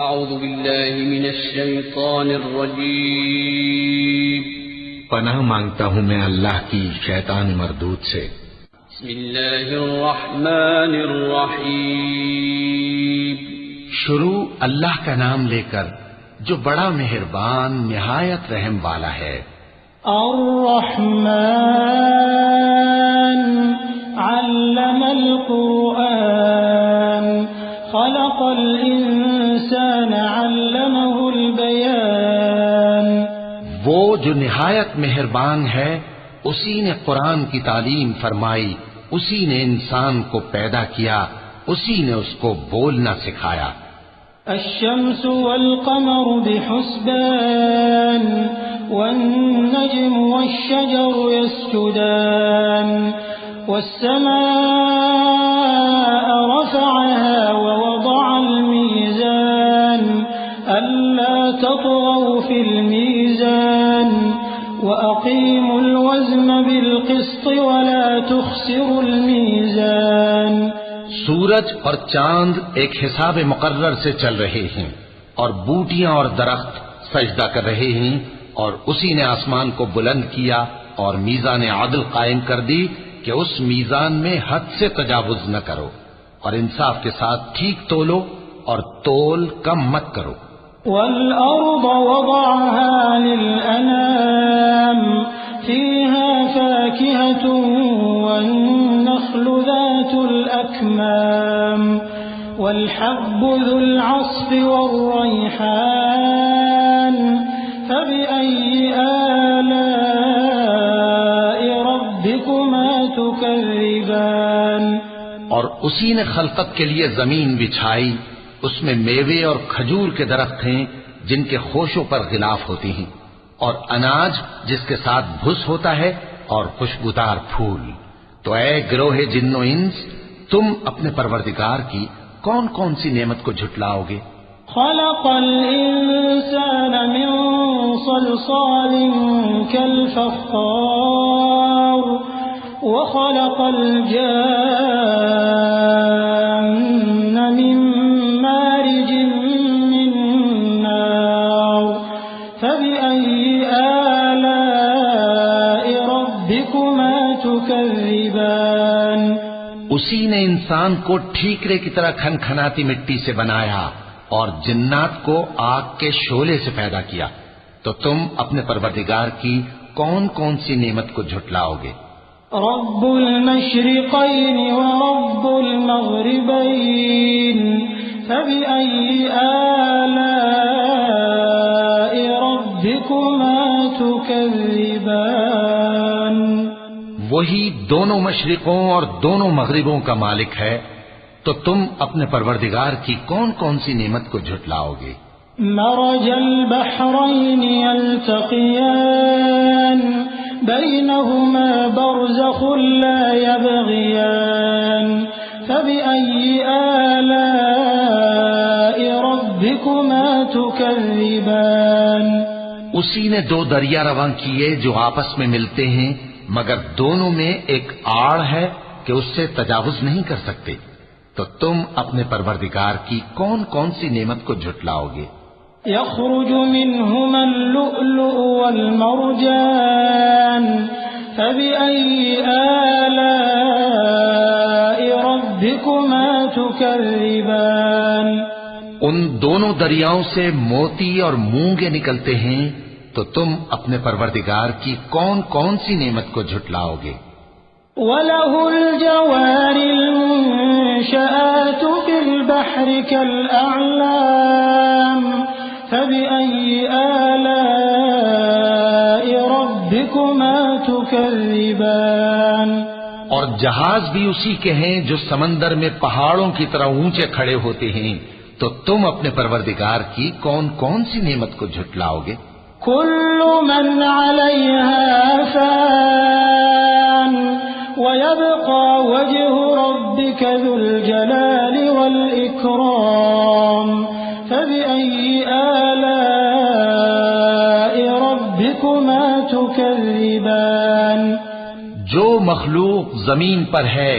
اعوذ باللہ من الشیطان الرجیم پناہ مانگتا ہوں میں اللہ کی شیطان مردود سے۔ بسم اللہ الرحمن الرحیم شروع اللہ کا نام لے کر جو بڑا مہربان نہایت رحم والا ہے۔ الرحمن علم القرآن خلق الانسان علمه البیان۔ وہ جو نہایت مہربان ہے اسی نے قرآن کی تعلیم فرمائی، اسی نے انسان کو پیدا کیا، اسی نے اس کو بولنا سکھایا۔ الشمس والقمر بحسبان والنجم والشجر يسجدان والسماء رفعها ووضع الميزان ألا تطغوا في الميزان وأقيموا الوزن بالقسط ولا تخسروا الميزان۔ سورج اور چاند ایک حساب مقرر سے چل رہے ہیں اور بوٹیاں اور درخت سجدہ کر رہے ہیں، اور اسی نے آسمان کو بلند کیا اور میزان عدل قائم کر دی کہ اس میزان میں حد سے تجاوز نہ کرو، اور انصاف کے ساتھ ٹھیک تولو اور تول کم مت کرو۔ والأرض وضعها للأنام فيها فاكهة والنخل ذات الأكمام والحب ذو العصف والريحان فبأي آلاء ربكما تكذبان۔ اور اسی نے خلقت کے لیے زمین بچھائی، اس میں میوے اور کھجور کے درخت ہیں جن کے خوشوں پر غلاف ہوتی ہیں، اور اناج جس کے ساتھ بھس ہوتا ہے اور خوشبودار پھول۔ تو اے گروہ جن و انس، تم اپنے پروردگار کی کون کون سی نعمت کو جھٹلاؤ گے؟ خلق الانسان من صلصال كالفخار وخلق الجان من مارج من نار فبأي آلاء ربكما تكذبان۔ اسی نے انسان کو ٹھیکرے کی طرح کھنکھناتی مٹی سے بنایا اور جنات کو آگ کے شعلے سے پیدا کیا، تو تم اپنے پروردگار کی کون کون سی نعمت کو جھٹلاؤ گے؟ رب المشرقین ورب المغربین فبأي آلاء ربكما تكذبان۔ وہی دونوں مشرقوں اور دونوں مغربوں کا مالک ہے، تو تم اپنے پروردگار کی کون کون سی نعمت کو جھٹلاؤ گے؟ مرج البحرین یلتقیان بینہما برزخ لا یبغیان فبأي آلاء ربكما تكذبان۔ اسی نے دو دریا رواں کیے جو آپس میں ملتے ہیں، مگر دونوں میں ایک آڑ ہے کہ اس سے تجاوز نہیں کر سکتے، تو تم اپنے پروردگار کی کون کون سی نعمت کو جھٹلاؤ گے؟ یخرج منہما اللؤلؤ والمرجان فبأي آلاء ربكما تكذبان۔ ان دونوں دریاؤں سے موتی اور مونگے نکلتے ہیں، تو تم اپنے پروردگار کی کون کون سی نعمت کو جھٹلاؤ گے؟ وَلَهُ الْجَوَارِ الْمُنشَآتُ فِي الْبَحْرِ كَالْأَعْلَامِ فَبِأَيِّ آلَاءِ رَبِّكُمَا تُكَذِّبَانِ۔ اور جہاز بھی اسی کے ہیں جو سمندر میں پہاڑوں کی طرح اونچے کھڑے ہوتے ہیں، تو تم اپنے پروردگار کی کون کون سی نعمت کو جھٹلاؤ گے؟ كل من عليها فان ويبقى وجه ربك ذو الجلال والإكرام فبأي آلاء ربكما تكذبان۔ جو مخلوق زمین پر ہے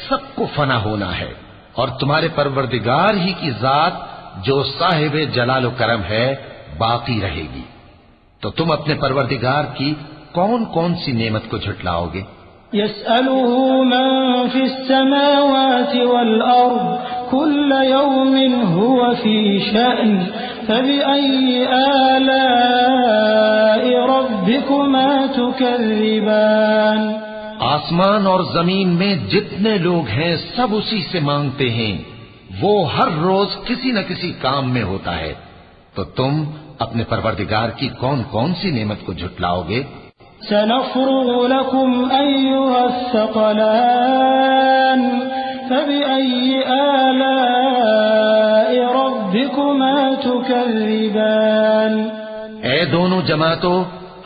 سب کو فنا ہونا ہے، اور تمہارے پروردگار ہی کی ذات جو صاحب جلال و کرم ہے باقی رہے گی. تو تم اپنے پروردگار کی کون کون سی نعمت کو جھٹلاؤ گے؟ يسأله من في السماوات والأرض كل يوم هو في شأن فبأي آلاء ربكما تكذبان. آسمان اور زمین میں جتنے لوگ ہیں سب اسی سے مانگتے ہیں. وہ ہر روز کسی نہ کسی کام میں ہوتا ہے. تو تم اپنے پروردگار کی کون کون سی نعمت کو جھٹلاؤ گے؟ سنفرغ لكم أيها الثقلان فبأي آلاء ربكما تكذبان. اے دونوں جماعتوں،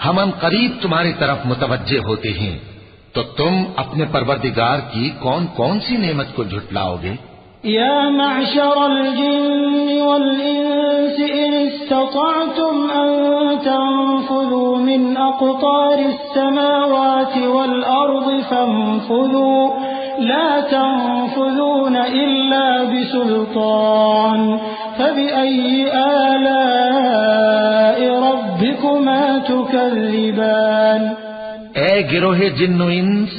ہم قریب تمہاری طرف متوجہ ہوتے ہیں. تو تم اپنے پروردگار کی کون کون سی نعمت کو جھٹلاؤ گے؟ يا معشر الجن والإنس إن استطعتم أن تنفذوا من أقطار السماوات والأرض فانفذوا لا تنفذون إلا بسلطان فبأي آلاء ربكما تكذبان. اے گروہ جن و انس،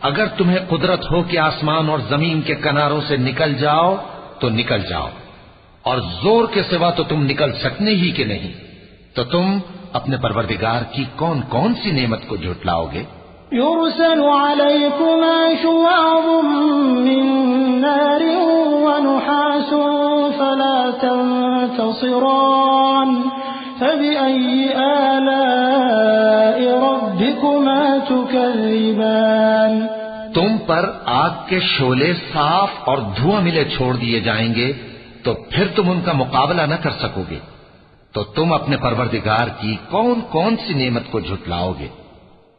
اگر تمہیں قدرت ہو کہ آسمان اور زمین کے کناروں سے نکل جاؤ تو نکل جاؤ، اور زور کے سوا تو تم نکل سکنے ہی کہ نہیں. تو تم اپنے پروردگار کی کون کون سی نعمت کو جھٹلاؤ گے؟ يرسل عليكما شواظ من نار ونحاس فلا تنتصران فبأي آلاء ربكما تكذبان. تم پر آگ کے شعلے صاف اور دھواں ملے چھوڑ دیے جائیں گے تو پھر تم ان کا مقابلہ نہ کر سکو گے. تو تم اپنے پروردگار کی کون کون سی نعمت کو جھٹلاؤ گے؟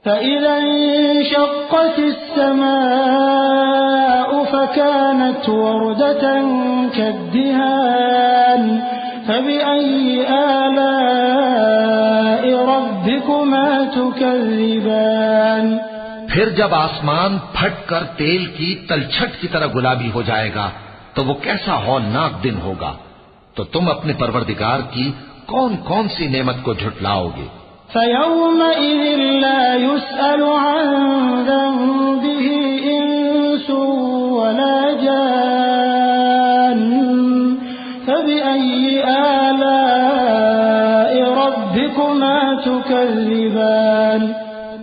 فإذا انشقت السماء فكانت وردة كالدهان فبأي آلاء ربكما تكذبان. پھر جب آسمان پھٹ کر تیل کی تلچھٹ کی طرح گلابی ہو جائے گا تو وہ کیسا ہولناک دن ہوگا. تو تم اپنے پروردگار کی کون کون سی نعمت کو جھٹلاؤ گے؟ فيومئذ لا يسأل عن ذنبه إنس ولا جان فبأي آلاء ربكما تكذبان.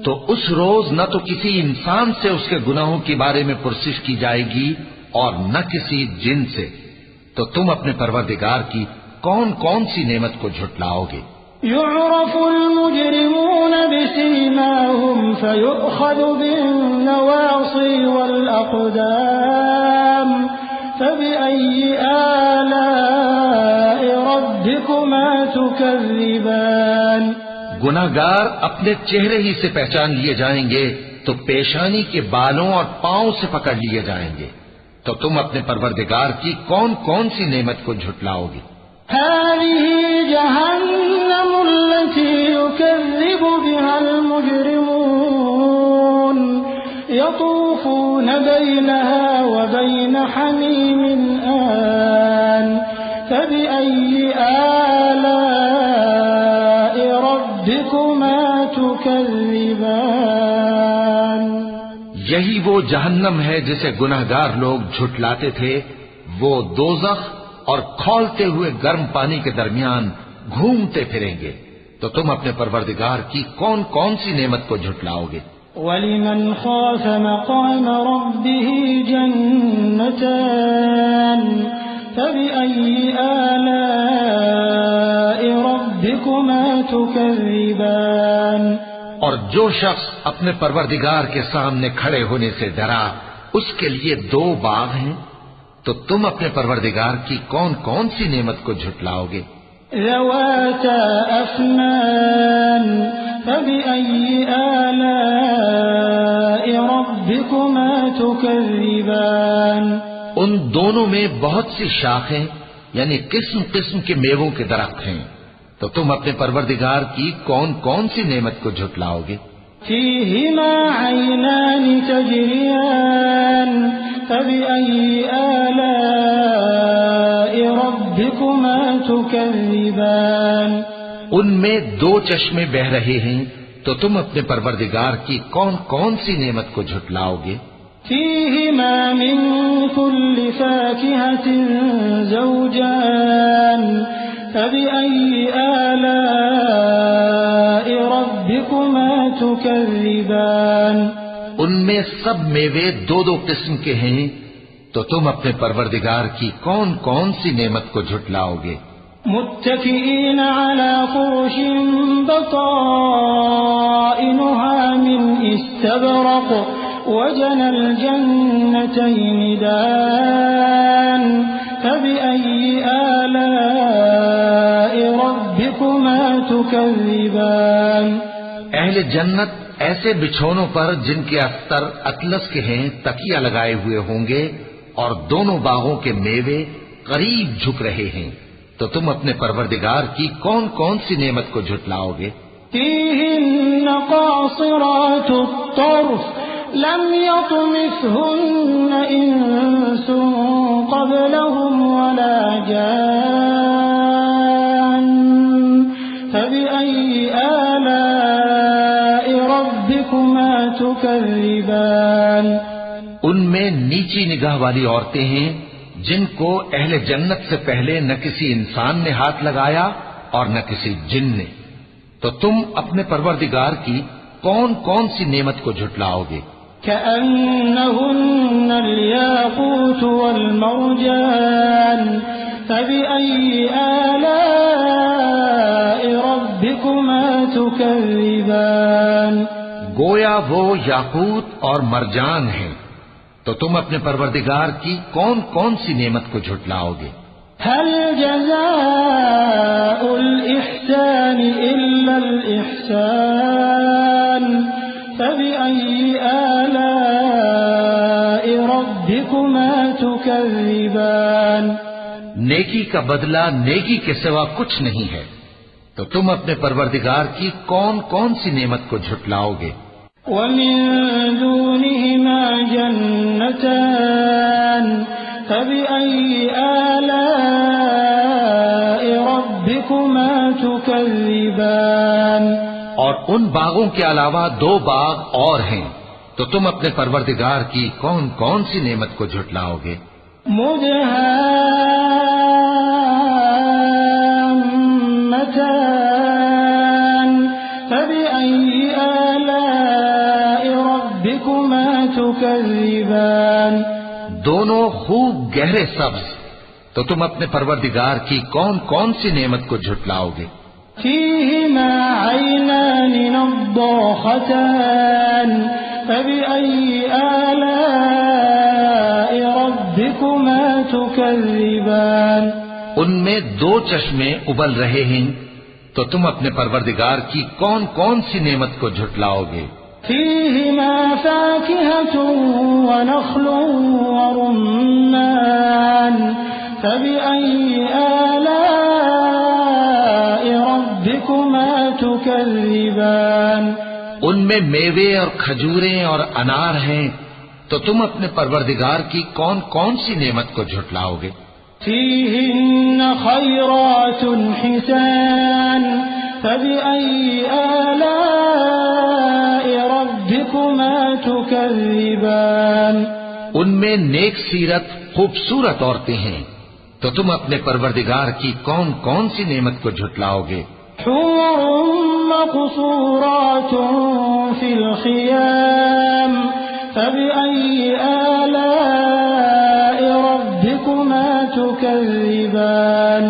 تو اس روز نہ تو کسی انسان سے اس کے گناہوں کے بارے میں پرسش کی جائے گی اور نہ کسی جن سے. تو تم اپنے پروردگار کی کون کون سی نعمت کو جھٹلاؤ گے؟ يعرف المجرمون بسيماهم فيؤخذ بالنواصي والأقدام فبأي آلاء ربكما تكذبان. گناہگار اپنے چہرے ہی سے پہچان لیے جائیں گے تو پیشانی کے بالوں اور پاؤں سے پکڑ لیے جائیں گے. تو تم اپنے پروردگار کی کون کون سی نعمت کو جھٹلاؤ گے؟ هذه جهنم التي يكذب بها المجرمون يطوفون بينها وبين حميم آن فبأي آلاء ربكما تكذبان. یہی وہ جہنم ہے جسے گناہگار لوگ جھٹلاتے تھے. وہ دوزخ اور کھولتے ہوئے گرم پانی کے درمیان گھومتے پھریں گے. تو تم اپنے پروردگار کی کون کون سی نعمت کو جھٹلاؤ گے؟ وَلِمَنْ خَافَ مَقَامَ رَبِّهِ جَنَّتَانِ فَبِأَيِّ آلَاءِ رَبِّكُمَا تُكَذِّبَانِ. اور جو شخص اپنے پروردگار کے سامنے کھڑے ہونے سے ڈرا اس کے لیے دو باغ ہیں. تو تم اپنے پروردگار کی کون کون سی نعمت کو جھٹلاؤ گے؟ ذواتا افنان فبأي آلاء ربكما تكذبان. ان دونوں میں بہت سی شاخیں یعنی قسم قسم کے میووں کے درخت ہیں. تو تم اپنے پروردگار کی کون کون سی نعمت کو جھٹلاؤ گے؟ فيهما عينان تجريان فبأي آلاء ربكما ربكما تكذبان ان میں دو چشمے بہ رہے ہیں، تو تم اپنے پروردگار کی کون کون سی نعمت کو جھٹلاؤ گے؟ فيهما من كل فاكهة زوجان فبأي آلاء ربكما تكذبان ان میں سب میوے دو دو قسم کے ہیں، تو تم اپنے پروردگار کی کون کون سی نعمت کو جھٹلاؤ گے؟ متكئين على فرش بطائنها من استبرق وجنى الجنتين دان فبأي آلاء ربكما تكذبان اہل جنت ایسے بچھونوں پر جن کے استر اطلس کے ہیں تکیہ لگائے ہوئے ہوں گے، اور دونوں باغوں کے میوے قریب جھک رہے ہیں، تو تم اپنے پروردگار کی کون کون سی نعمت کو جھٹلاؤ گے؟ فيهن قاصرات الطرف لم يطمثهن إنس قبلهم ولا جان فبأي آلاء ربكما تكذبان ان میں نیچی نگاہ والی عورتیں ہیں جن کو اہل جنت سے پہلے نہ کسی انسان نے ہاتھ لگایا اور نہ کسی جن نے، تو تم اپنے پروردگار کی کون کون سی نعمت کو جھٹلاؤ گے؟ كأنهن الياقوت والمرجان فبأي آلاء ربكما تكذبان گویا وہ یاقوت اور مرجان ہیں، تو تم اپنے پروردگار کی کون کون سی نعمت کو جھٹلاؤ گے؟ هل جزاء الإحسان إلا الإحسان فبأي آلاء ربكما تكذبان نیکی کا بدلہ نیکی کے سوا کچھ نہیں ہے، تو تم اپنے پروردگار کی کون کون سی نعمت کو جھٹلاؤ گے؟ ومن دونهما جنتان فبأي آلاء ربكما تكذبان اور ان باغوں کے علاوہ دو باغ اور ہیں، تو تم اپنے پروردگار کی کون کون سی نعمت کو جھٹلاؤ گے؟ مدهامتان فبأي آلاء ربكما تكذبان دونوں خوب گہرے سبز، تو تم اپنے پروردگار کی کون کون سی نعمت کو جھٹلاؤ گے؟ فيهما عينان نضاختان فبأي آلاء ربكما تكذبان ان میں دو چشمے ابل رہے ہیں، تو تم اپنے پروردگار کی کون کون سی نعمت کو جھٹلاؤ گے؟ فيهما فاكهة ونخل ورمان فبأي آلاء ربكما تكذبان ان میں میوے اور کھجوریں اور انار ہیں، تو تم اپنے پروردگار کی کون کون سی نعمت کو جھٹلاؤ گے؟ فيهن خيرات حسان فبأي آلاء ربكما تكذبان ان میں نیک سیرت خوبصورت عورتیں ہیں، تو تم اپنے پروردگار کی کون کون سی نعمت کو جھٹلاؤ گے؟ حور مقصورات في الخيام فبأي آلاء ربكما تكذبان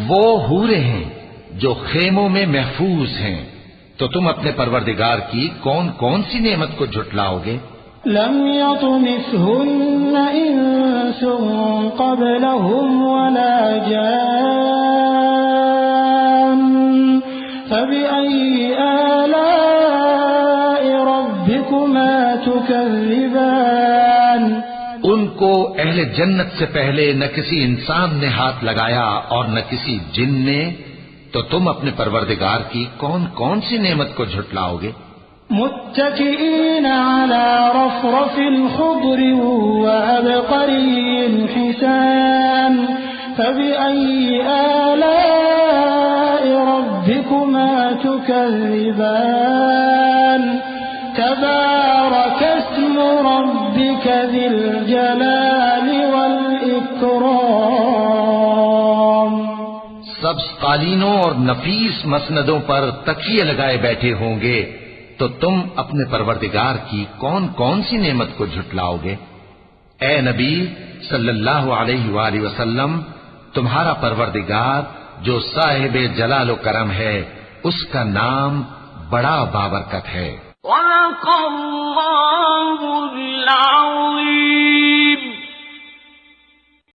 وہ حوریں ہیں جو خیموں میں محفوظ ہیں، تو تم اپنے پروردگار کی کون کون سی نعمت کو جھٹلاؤ گے؟ لم يطمثهن إنس قبلهم ولا جان فبأي آلاء ربكما تكذبان ان کو اہل جنت سے پہلے نہ کسی انسان نے ہاتھ لگایا اور نہ کسی جن نے، تو تم اپنے پروردگار کی کون کون سی نعمت کو جھٹلاؤ گے؟ متكئين على رفرف خضر وعبقري حسان فبأي آلاء ربكما تكذبان تبارك اسم ربك ذي الجلال والإكرام. سبز قالینوں اور نفیس مسندوں پر تکیے لگائے بیٹھے ہوں گے تو تم اپنے پروردگار کی کون کون سی نعمت کو جھٹلاؤ گے؟ اے نبی صلی اللہ علیہ وآلہ وسلم، تمہارا پروردگار جو صاحب جلال و کرم ہے، اس کا نام بڑا بابرکت ہے. صدق اللہ العظیم.